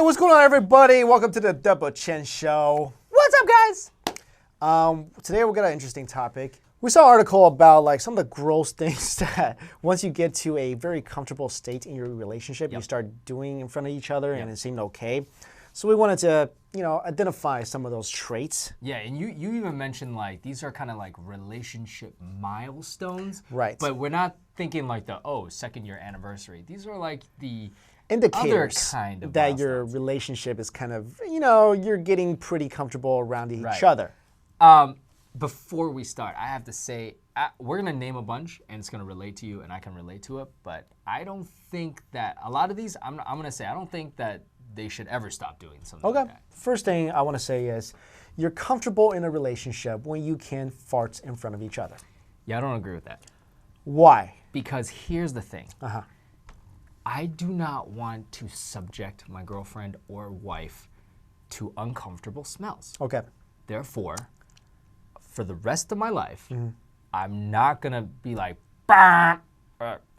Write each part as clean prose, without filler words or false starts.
what's going on, everybody? Welcome to the Double Chin Show. What's up, guys? Today we got an interesting topic. We saw an article about like some of the gross things that once you get to a very comfortable state in your relationship, you start doing in front of each other and it seemed okay. So we wanted to, identify some of those traits. Yeah, and you even mentioned like these are kind of like relationship milestones. Right. But we're not thinking like the second year anniversary. These are like the indicators other kind of that milestones. your relationship is kind of, you're getting pretty comfortable around each other. Before we start, I have to say, we're going to name a bunch, and it's going to relate to you, and I can relate to it, but I don't think that, a lot of these, I'm going to say, I don't think that they should ever stop doing something like that. First thing I want to say is, you're comfortable in a relationship when you can fart in front of each other. Yeah, I don't agree with that. Why? Because here's the thing. I do not want to subject my girlfriend or wife to uncomfortable smells. Okay. Therefore, for the rest of my life, I'm not gonna be like, bah!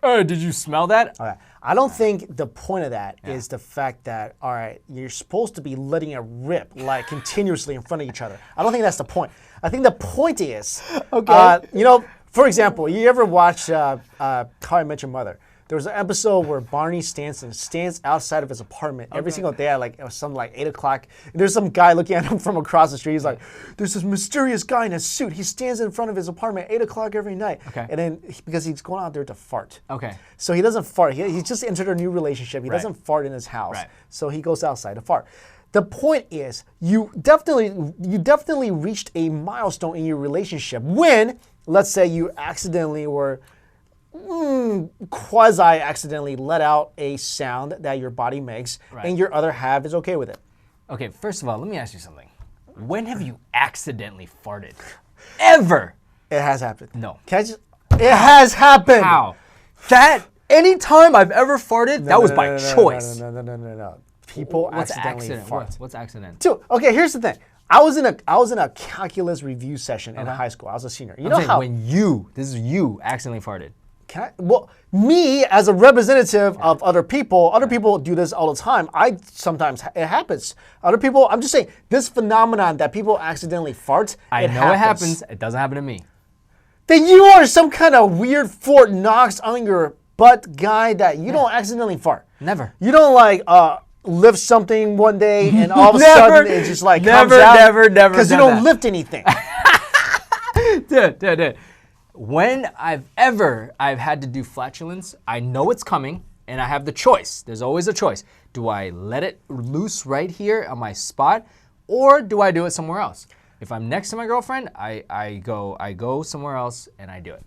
Oh, did you smell that? Okay. I don't think the point of that is the fact that, all right, you're supposed to be letting it rip like continuously in front of each other. I don't think that's the point. I think the point is, for example, you ever watch How I Met Your Mother? There was an episode where Barney stands outside of his apartment every single day at like something like 8 o'clock. And there's some guy looking at him from across the street. He's like, there's this mysterious guy in a suit. He stands in front of his apartment at 8 o'clock every night. Okay. And then because he's going out there to fart. Okay. So he doesn't fart. He just entered a new relationship. He doesn't fart in his house. Right. So he goes outside to fart. The point is, you definitely reached a milestone in your relationship when, let's say, you accidentally were quasi-accidentally let out a sound that your body makes, and your other half is okay with it. Okay, first of all, let me ask you something. When have you accidentally farted? Ever? It has happened. No. It has happened. How? Any time I've ever farted, that was by choice. No. People accidentally fart. What's accident? Dude, okay, here's the thing. I was in a calculus review session in high school. I was a senior. You know how this is you accidentally farted. Me as a representative of other people do this all the time. Sometimes it happens. Other people, I'm just saying, this phenomenon that people accidentally fart, I know it happens. It doesn't happen to me. Then you are some kind of weird Fort Knox on your butt guy that you don't accidentally fart. Never. You don't like lift something one day and all of a sudden it just like comes out. Never. Because you don't lift anything. Dude. When I've had to do flatulence, I know it's coming, and I have the choice. There's always a choice. Do I let it loose right here on my spot, or do I do it somewhere else? If I'm next to my girlfriend, I go somewhere else and I do it.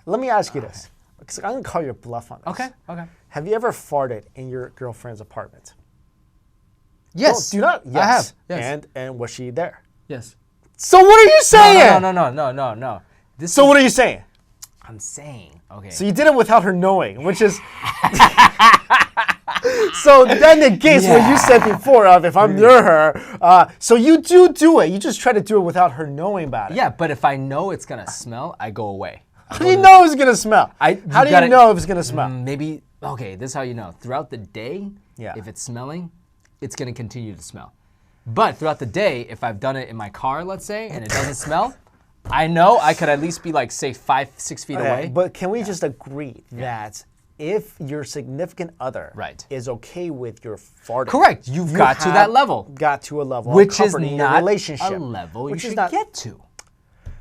Let me ask you this, because I'm gonna call your bluff on this. Okay. Have you ever farted in your girlfriend's apartment? Yes. Do not. Yes. I have. Yes. And was she there? Yes. So what are you saying? No. So what are you saying? I'm saying, okay. So you did it without her knowing, which is... So that negates what you said before of if I'm near her. So you do it. You just try to do it without her knowing about it. Yeah, but if I know it's going to smell, I go away. How do you know it's going to smell? How do you know if it's going to smell? Maybe, okay, this is how you know. Throughout the day, if it's smelling, it's going to continue to smell. But throughout the day, if I've done it in my car, let's say, and it doesn't smell... I know I could at least be like, say, 5-6 feet away. But can we just agree that if your significant other is okay with your farting, correct, you've got to that level. Got to a level which of comfort is in your not relationship. a level you should get to.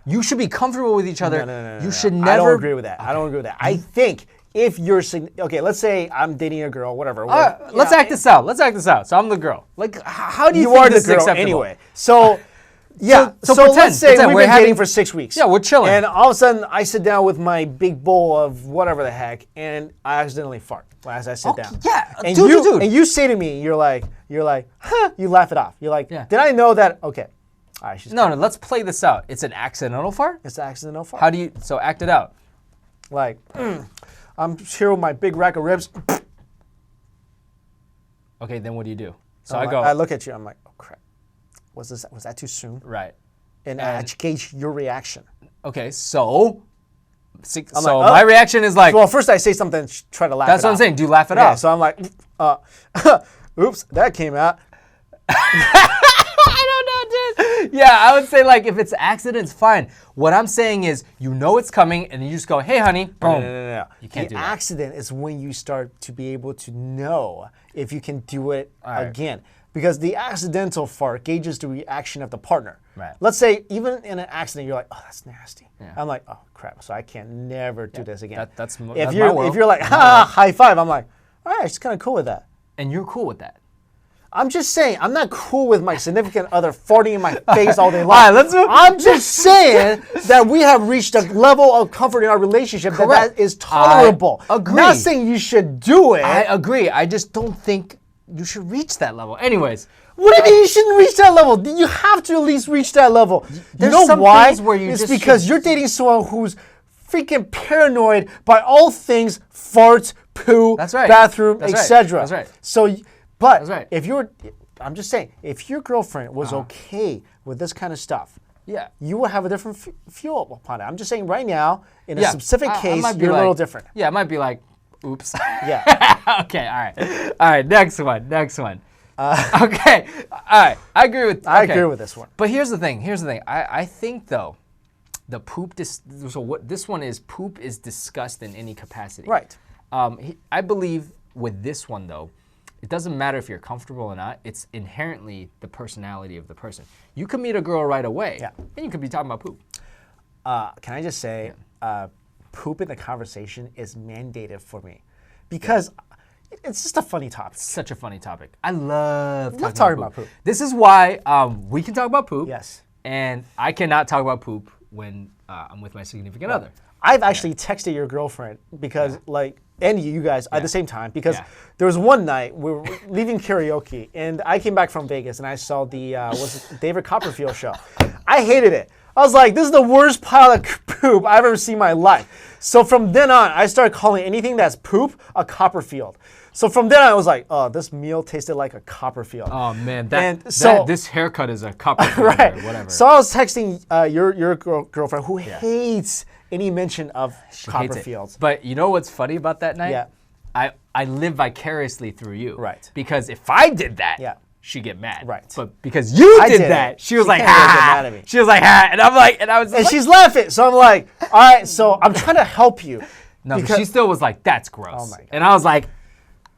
You should be comfortable with each other. No. You should never. I don't agree with that. Okay. I don't agree with that. I think if you're okay, let's say I'm dating a girl, whatever. Let's act this out. So I'm the girl. Like, how do you think are this the girl is acceptable? Anyway? So. Yeah, so pretend, let's say we've been dating for 6 weeks. Yeah, we're chilling. And all of a sudden, I sit down with my big bowl of whatever the heck, and I accidentally fart as I sit down. Yeah, and dude. And you say to me, you're like, huh? You laugh it off. You're like, did I know that? Okay. All right, no, let's play this out. It's an accidental fart? It's an accidental fart. How do you, so act it out. Like, I'm here with my big rack of ribs. Okay, then what do you do? So I look at you, I'm like, oh crap. Was that too soon? Right. And I gauge your reaction. Okay, so my reaction is like... Well, first I say something, try to laugh That's what I'm saying. Do you laugh it off? So I'm like, oops, that came out. I don't know, dude. Yeah, I would say like if it's accidents, fine. What I'm saying is you know it's coming and you just go, hey, honey, boom. No. You can't do the that. accident is when you start to be able to know if you can do it again. Because the accidental fart gauges the reaction of the partner. Right. Let's say even in an accident, you're like, oh, that's nasty. Yeah. I'm like, oh, crap, so I can never do this again. That's my if world. you're like, ha, high five, I'm like, all right, it's kind of cool with that. And you're cool with that. I'm just saying, I'm not cool with my significant other farting in my face all day long. All right, let's move. I'm just saying that we have reached a level of comfort in our relationship that is tolerable. I agree. Not saying you should do it. I agree. I just don't think you should reach that level. Anyways. What do you mean you shouldn't reach that level? You have to at least reach that level. There's you know some why? things where you it's just because you're dating someone who's freaking paranoid by all things farts, poo, That's right. bathroom, That's right. etc. That's right. So, but That's right. if you're, I'm just saying, if your girlfriend was okay with this kind of stuff, Yeah. you would have a different fuel upon it. I'm just saying right now, in a Yeah. specific I case, might be you're a like- little different. Yeah, it might be like, oops. Yeah. Okay, all right. All right, next one. Okay, all right. I agree with I agree with this one. But here's the thing. I think, though, the poop, so what this one is, poop is discussed in any capacity. Right. I believe with this one, though, it doesn't matter if you're comfortable or not. It's inherently the personality of the person. You could meet a girl right away, and you could be talking about poop. Can I just say, poop in the conversation is mandated for me because it's just a funny topic. Such a funny topic. I love talking about poop. This is why we can talk about poop. Yes. And I cannot talk about poop when I'm with my significant other. I've actually texted your girlfriend because, and you guys at the same time, because there was one night we were leaving karaoke and I came back from Vegas and I saw the David Copperfield show. I hated it. I was like, this is the worst pile of poop I've ever seen in my life. So from then on, I started calling anything that's poop a Copperfield. So from then on, I was like, oh, this meal tasted like a Copperfield. Oh man, this haircut is a Copperfield right. or whatever. So I was texting your girlfriend who hates any mention of Copperfields. But you know what's funny about that night? Yeah. I live vicariously through you. Right. Because if I did that, she'd get mad. Right. But because you did that, she was like, can't really get mad at me. She was like, ha. And I'm like, and I was And like, she's laughing. So I'm like, all right, so I'm trying to help you. no, but she still was like, that's gross. Oh my God. And I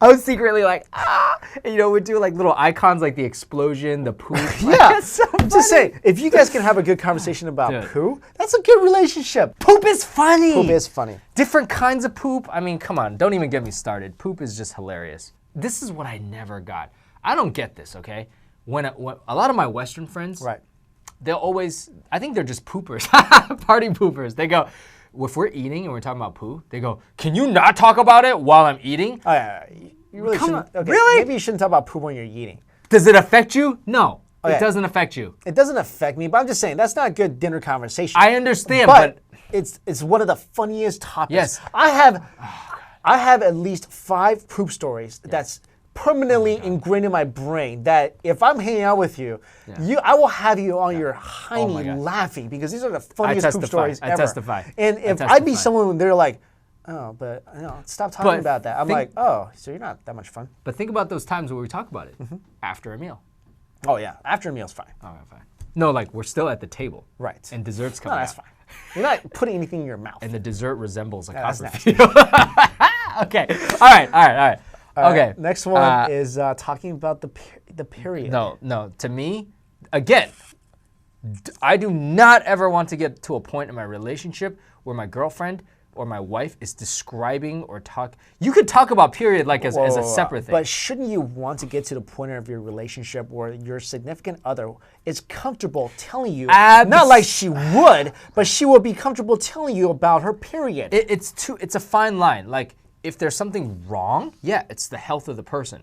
was secretly like, ah. And, we'd do like little icons like the explosion, the poop. That's so funny. Just say, if you guys can have a good conversation about poo, that's a good relationship. Poop is funny. Poop is funny. Different kinds of poop. I mean, come on, don't even get me started. Poop is just hilarious. This is what I never got. I don't get this, okay? When a lot of my Western friends, they'll always, I think they're just poopers, party poopers. They go, if we're eating and we're talking about poo, they go, can you not talk about it while I'm eating? Oh, yeah. You really shouldn't. Okay, really? Maybe you shouldn't talk about poo when you're eating. Does it affect you? No, Okay. it doesn't affect you. It doesn't affect me, but I'm just saying that's not a good dinner conversation. I understand, but it's one of the funniest topics. Yes. I have at least 5 poop stories that's permanently ingrained in my brain that if I'm hanging out with you, I will have you on your hiney laughing because these are the funniest poop stories ever. I testify. And if I'd be someone, they're like, oh, but stop talking about that. I'm like, oh, so you're not that much fun. But think about those times where we talk about it after a meal. Oh yeah, after a meal's fine. Oh, fine. No, like we're still at the table. Right. And desserts come No, out. that's fine. You're not putting anything in your mouth. And the dessert resembles a that's Copperfield. Okay. All right. Okay. Next one is talking about the period. No. To me, again, I do not ever want to get to a point in my relationship where my girlfriend or my wife is describing or talk. You could talk about period like as a separate thing. But shouldn't you want to get to the point of your relationship where your significant other is comfortable telling you, not like she would, but she will be comfortable telling you about her period? It's a fine line. Like if there's something wrong, it's the health of the person.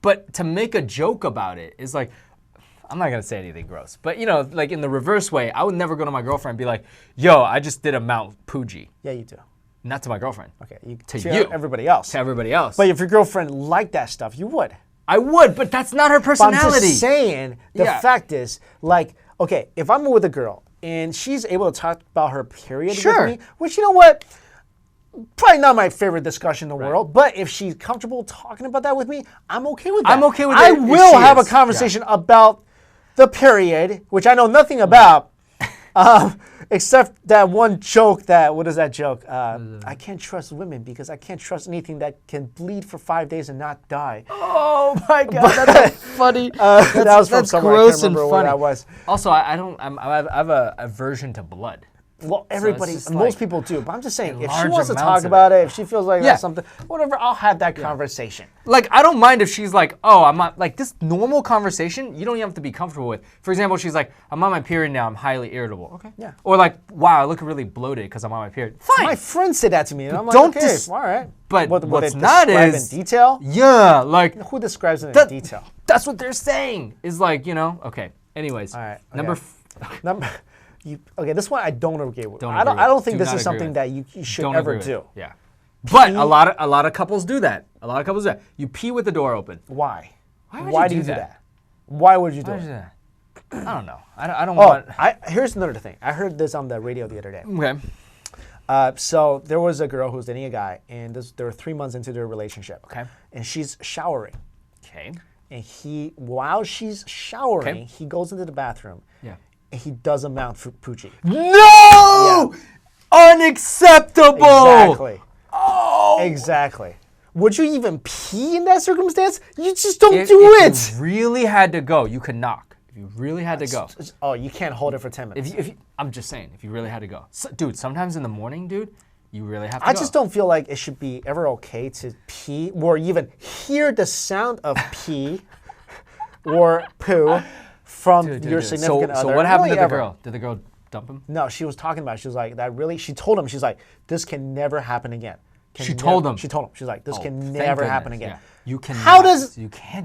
But to make a joke about it is like, I'm not gonna say anything gross, but like in the reverse way, I would never go to my girlfriend and be like, yo, I just did a Mount Fuji. Yeah, you do. Not to my girlfriend. Okay, to everybody else. To everybody else. But if your girlfriend liked that stuff, you would. I would, but that's not her personality. But I'm just saying, the fact is, like, okay, if I'm with a girl and she's able to talk about her period with me, which you know what? Probably not my favorite discussion in the world, but if she's comfortable talking about that with me, I'm okay with that. I'm okay with I it if will she have a is. conversation about the period, which I know nothing about, except that one joke what is that joke? I can't trust women because I can't trust anything that can bleed for 5 days and not die. Oh my God, that's so funny. That was from somewhere. I can't remember where that was. Also, I have a aversion to blood. Well, everybody, just most like people do. But I'm just saying, if she large wants to amounts talk of about it. it, if she feels like that's something, whatever, I'll have that conversation. Like, I don't mind if she's like, oh, I'm not, like, this normal conversation, you don't even have to be comfortable with. For example, she's like, I'm on my period now, I'm highly irritable. Okay. Yeah. Or like, wow, I look really bloated because I'm on my period. Fine. My friend said that to me, and I'm like, Don't okay, all right. But What what's they not describe is in detail? Yeah, like Who describes it in detail? That's what they're saying. Is like, okay. Anyways. All right. Number Okay, this one I don't agree with. Don't I agree don't with. think Do this not is agree something with. that you should Don't ever agree with. do. Yeah. But a lot of couples do that. A lot of couples do that. You pee with the door open. Why? Why do you do that? Why would you do Why would you it? do that? I don't know. I don't want. Here's another thing. I heard this on the radio the other day. Okay. So there was a girl who was dating a guy, and they were 3 months into their relationship. Okay. And she's showering. Okay. And while she's showering, he goes into the bathroom. Yeah. And he does a Mount Fuji. No! Unacceptable! Exactly. Oh! Exactly. Would you even pee in that circumstance? You just don't do it. If you really had to go, you could knock. If you really had to go. Oh, you can't hold it for 10 minutes. I'm just saying, if you really had to go. Dude, sometimes in the morning, dude, you really have to I go. just don't feel like it should be ever okay to pee or even hear the sound of pee or poo from your significant other. So what happened really to the ever. girl? Did the girl dump him? No, she was talking about it. She was like, she told him, she's like, this can never happen again. She told him. She told him. She's like, this can Thank never goodness. happen again. Yeah. You can't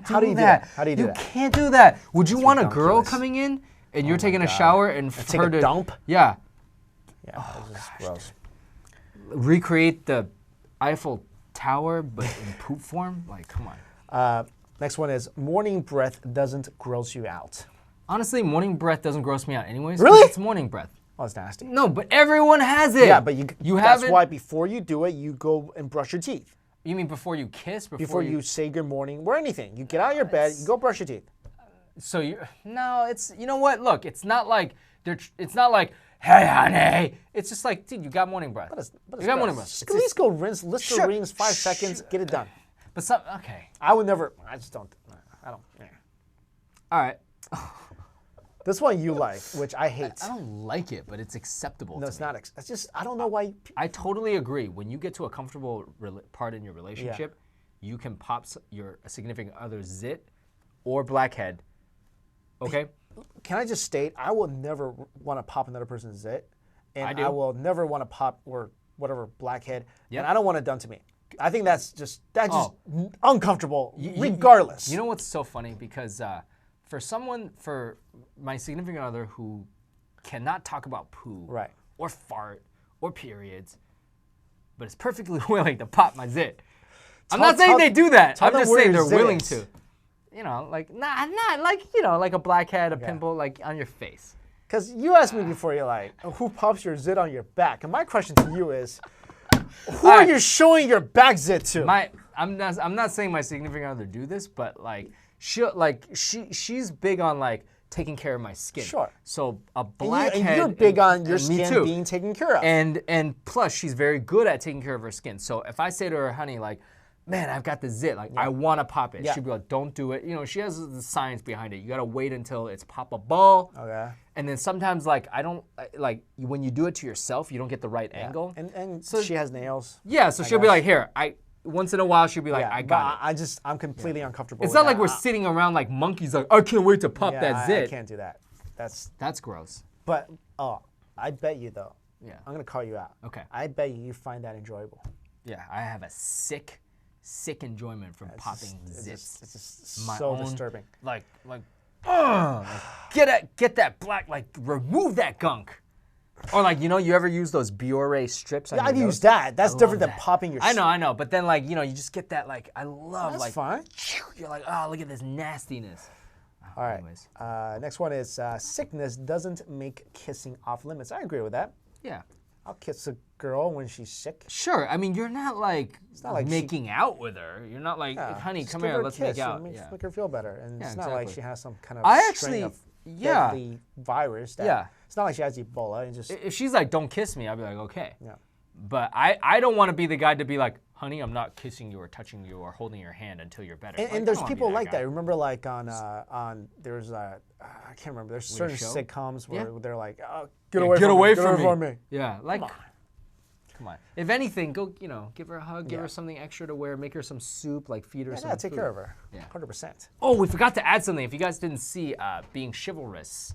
do that. How do you do that? You can't do that. Would you want a girl ridiculous. coming in and you're taking a shower and take a dump? Yeah. Yeah, this is gross. Recreate the Eiffel Tower but in poop form? Like, come on. Next one is morning breath doesn't gross you out. Honestly, morning breath doesn't gross me out anyways. Really? It's morning breath. Oh, it's nasty. No, but everyone has it. Yeah, but have that's why before you do it, you go and brush your teeth. You mean before you kiss? Before you say good morning or anything. You get out of your bed, you go brush your teeth. So it's you know what? Look, it's not like hey honey. It's just like, dude, you got morning breath. You got morning breath. Just at least go rinse Listerines 5 seconds, get it done. But okay. I would never. I just don't. I don't. Yeah. All right. This one you like, which I hate. I don't like it, but it's acceptable. No, it's not. It's just I don't know why. I totally agree. When you get to a comfortable part in your relationship, you can pop your significant other's zit or blackhead. Okay. Can I just state, I will never want to pop another person's zit, and I will never want to pop or whatever blackhead, and I don't want it done to me. I think that's just uncomfortable, regardless. You know what's so funny? Because for my significant other who cannot talk about poo, or fart, or periods, but is perfectly willing to pop my zit. I'm not saying they do that. I'm just saying they're willing to. You know, like not like like a blackhead, a pimple, like on your face. Because you asked me before, you're like, who pops your zit on your back? And my question to you is, who are you showing your back zit to? I'm not saying my significant other do this, but she's big on like taking care of my skin. Sure. So a blackhead. And you're big on your skin being taken care of. And plus, she's very good at taking care of her skin. So if I say to her, honey, like, man, I've got the zit. Like, I want to pop it. She'd be like, don't do it. You know, she has the science behind it. You got to wait until it's poppable. Okay. And then sometimes, like, I don't, like, when you do it to yourself, you don't get the right angle. And so she has nails. Yeah, so she'll be like, here, once in a while, she'll be like, I got it. I'm completely uncomfortable It's with not like we're sitting around like monkeys, like, I can't wait to pop that zit. I can't do that. That's gross. But, I bet you, though. Yeah. I'm going to call you out. Okay. I bet you find that enjoyable. Yeah, I have a sick enjoyment from popping zits. It's just so disturbing. Like, get that black, like, remove that gunk. Or like, you ever use those Biore strips? I've used that. That's different than popping your. I know. But then like, you just get that like, I love That's like. fine. You're like, oh, look at this nastiness. All right. Next one is sickness doesn't make kissing off limits. I agree with that. Yeah. I'll kiss a girl when she's sick. Sure. I mean, you're not like, like making out with her. You're not like, honey, come here, let's make out. Make her feel better. And it's not like she has some kind of strain of deadly virus. It's not like she has Ebola. And just if she's like, don't kiss me, I'll be like, okay. Yeah. But I don't want to be the guy to be like, honey, I'm not kissing you or touching you or holding your hand until you're better. And there's people like that. Remember, like on there's I can't remember. There's certain sitcoms where they're like, oh, get away from me. Yeah, like, come on. If anything, go give her a hug, give her something extra to wear, make her some soup, like feed her some food. Take care of her. Yeah, 100%. Oh, we forgot to add something. If you guys didn't see Being Chivalrous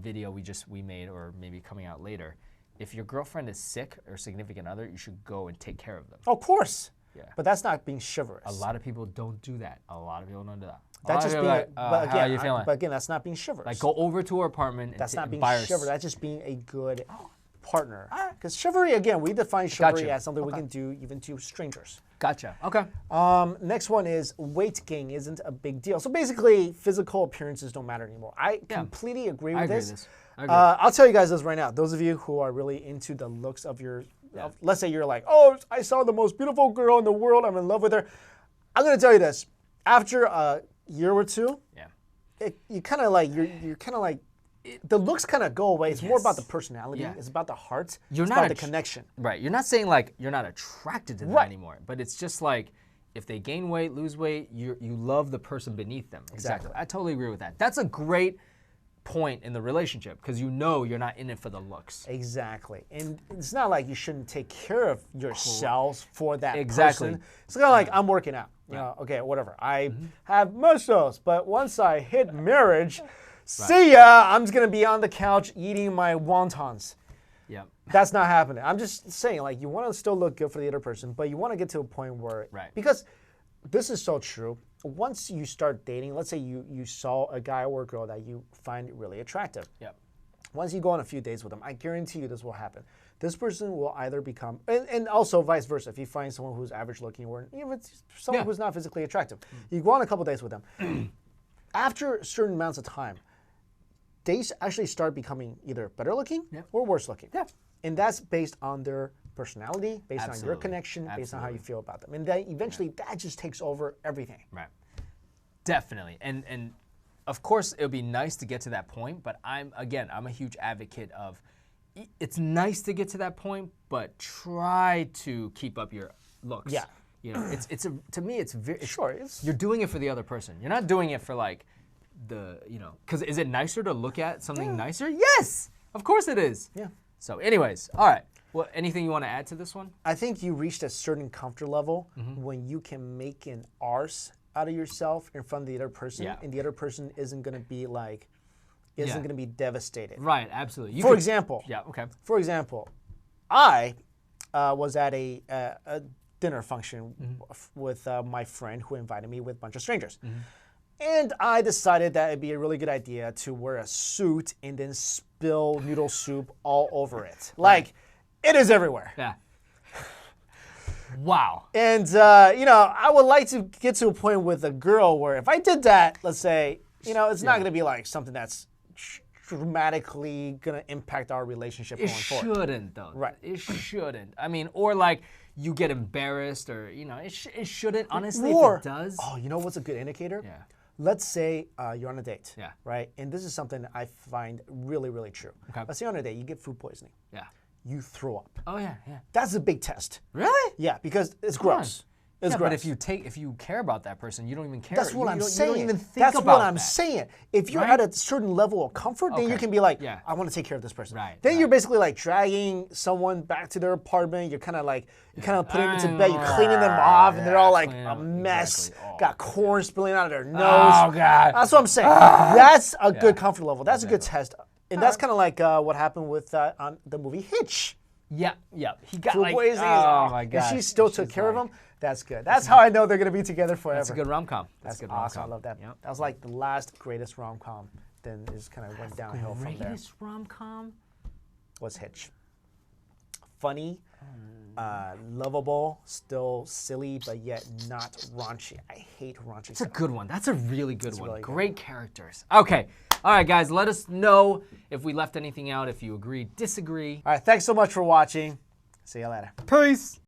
video we made, or maybe coming out later. If your girlfriend is sick or significant other, you should go and take care of them. Of course. Yeah. But that's not being chivalrous. A lot of people don't do that. A lot of people don't do that. That's just being. Like, how are you feeling? But again, that's not being chivalrous. Like go over to her apartment. That's not being chivalrous. That's just being a good partner. Because chivalry, again, we define chivalry as something we can do even to strangers. Gotcha. Okay. Next one is weight gain isn't a big deal. So basically, physical appearances don't matter anymore. I completely agree with this. I'll tell you guys this right now. Those of you who are really into the looks of your, let's say you're like, oh, I saw the most beautiful girl in the world. I'm in love with her. I'm gonna tell you this. After a year or two, you kind of like you're kind of like the looks kind of go away. It's more about the personality. It's about the heart. It's about the connection. Right. You're not saying like you're not attracted to them anymore, but it's just like if they gain weight, lose weight, you love the person beneath them. Exactly. I totally agree with that. That's a great point in the relationship because you're not in it for the looks. Exactly. And it's not like you shouldn't take care of yourselves for that person. It's kind of like I'm working out. You know, okay, whatever. I have muscles, but once I hit marriage, see ya, I'm just going to be on the couch eating my wontons. Yeah. That's not happening. I'm just saying, like, you want to still look good for the other person, but you want to get to a point where, because this is so true. Once you start dating, let's say you saw a guy or a girl that you find really attractive. Yep. Once you go on a few dates with them, I guarantee you this will happen. This person will either become, and also vice versa, if you find someone who's average looking or even someone who's not physically attractive, you go on a couple dates with them. After certain amounts of time, they actually start becoming either better looking or worse looking. Yeah. And that's based on their personality, based on your connection, based on how you feel about them. And then eventually that just takes over everything. Right. Definitely. And of course it would be nice to get to that point, but I'm a huge advocate of it's nice to get to that point, but try to keep up your looks. Yeah. You know, to me it's very you're doing it for the other person. You're not doing it for like because is it nicer to look at something nicer? Yes, of course it is. Yeah. So anyways, all right. Well, anything you want to add to this one? I think you reached a certain comfort level when you can make an arse out of yourself in front of the other person, and the other person isn't going to be like, going to be devastated. Right, absolutely. For example, I was at a dinner function with my friend who invited me with a bunch of strangers. And I decided that it'd be a really good idea to wear a suit and then spill noodle soup all over it. Like, it is everywhere. Yeah. Wow. And, I would like to get to a point with a girl where if I did that, let's say, it's not going to be like something that's dramatically going to impact our relationship going forward. It shouldn't, though. Right. It shouldn't. I mean, or like you get embarrassed or, it shouldn't. Honestly, if it does. Oh, you know what's a good indicator? Yeah. Let's say you're on a date, right? And this is something I find really, really true. Okay. Let's say on a date, you get food poisoning. Yeah. You throw up. Oh, yeah. That's a big test. Really? Yeah, because it's gross. It's gross. But if you care about that person, you don't even care. That's what I'm saying. You don't even think That's about what I'm saying. If you're at a certain level of comfort, then you can be like, I want to take care of this person. Right. Then you're basically like dragging someone back to their apartment. You're kind of like, putting them into bed. You're cleaning them off, and they're all like a mess. Exactly. Got corn spilling out of their nose. Oh, God. That's what I'm saying. That's a good comfort level. That's a good test. And that's kind of like what happened with on the movie Hitch. Yeah. He got like, oh my God. And she still took care of him. That's good. That's how I know they're going to be together forever. That's a good rom-com. That's good awesome. I love that. Yep. That was like the last greatest rom-com. Then it just kind of went downhill from there. Greatest rom-com? Was Hitch. funny, lovable, still silly, but yet not raunchy. I hate raunchy That's a stuff. good one. That's a really good one. really good. Great characters. Okay. All right, guys, let us know if we left anything out, if you agree, disagree. All right, thanks so much for watching. See you later. Peace.